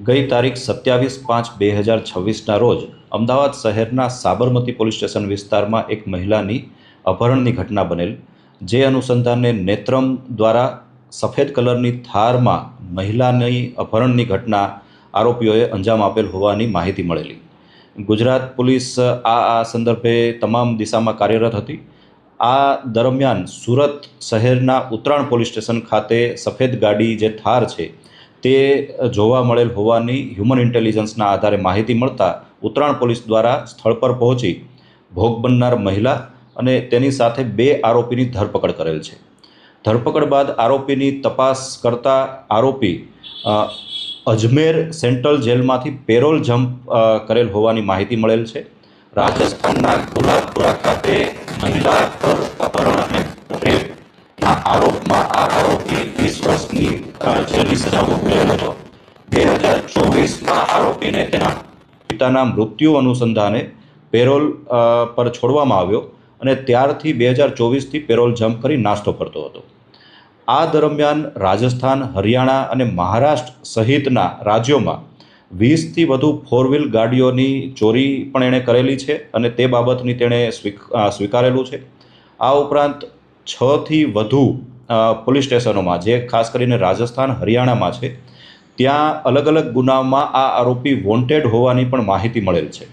ગઈ તારીખ 27/5/2026ના રોજ અમદાવાદ શહેરના સાબરમતી પોલીસ સ્ટેશન વિસ્તારમાં એક મહિલાની અપહરણની ઘટના બનેલ, જે અનુસંધાને નેત્રમ દ્વારા સફેદ કલરની થારમાં મહિલાની અપહરણની ઘટના આરોપીઓએ અંજામ આપેલ હોવાની માહિતી મળેલી. ગુજરાત પોલીસ આ સંદર્ભે તમામ દિશામાં કાર્યરત હતી. આ દરમિયાન સુરત શહેરના ઉત્તરાણ પોલીસ સ્ટેશન ખાતે સફેદ ગાડી જે થાર છે તે જોવા મળેલ હોવાની હ્યુમન ઇન્ટેલિજન્સના આધારે માહિતી મળતા ઉત્તરાણ પોલીસ દ્વારા સ્થળ પર પહોંચી ભોગ બનનાર મહિલા અને તેની સાથે 2 આરોપીની ધરપકડ કરેલ છે. ધરપકડ બાદ આરોપીની તપાસ કરતા આરોપી અજમેર સેન્ટ્રલ જેલમાંથી પેરોલ જમ્પ કરેલ હોવાની માહિતી મળેલ છે. રાજસ્થાનના ગુલાબપુરા ખાતે મહિલા પર અપહરણ અને રેપના આરોપમાં આ આરોપી 20 વર્ષની જેલની સજા ભોગવેલ હતો. 2024માં આરોપીને તેના પિતાના મૃત્યુ અનુસંધાને પેરોલ પર છોડવામાં આવ્યો અને ત્યારથી 2024થી પેરોલ જમ્પ કરી નાસ્તો કરતો હતો. આ દરમિયાન રાજસ્થાન, હરિયાણા અને મહારાષ્ટ્ર સહિતના રાજ્યોમાં 20થી વધુ 4 વ્હીલ ગાડીઓની ચોરી પણ એણે કરેલી છે અને તે બાબતની તેણે સ્વીકારેલું છે. આ ઉપરાંત 6થી વધુ પોલીસ સ્ટેશનોમાં, જે ખાસ કરીને રાજસ્થાન, હરિયાણામાં છે, ત્યાં અલગ અલગ ગુનામાં આ આરોપી વોન્ટેડ હોવાની પણ માહિતી મળેલ છે.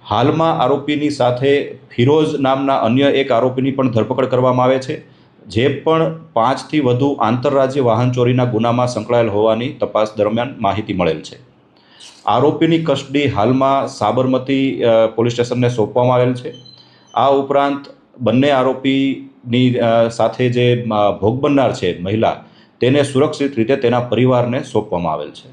હાલમાં આરોપીની સાથે ફિરોઝ નામના અન્ય એક આરોપીની પણ ધરપકડ કરવામાં આવે છે, જે પણ 5થી વધુ આંતરરાજ્ય વાહન ચોરીના ગુનામાં સંકળાયેલ હોવાની તપાસ દરમિયાન માહિતી મળેલ છે. આરોપીની કસ્ટડી હાલમાં સાબરમતી પોલીસ સ્ટેશનને સોંપવામાં આવેલ છે. આ ઉપરાંત બંને આરોપીની સાથે જે ભોગ બનનાર છે મહિલા, તેને સુરક્ષિત રીતે તેના પરિવારને સોંપવામાં આવેલ છે.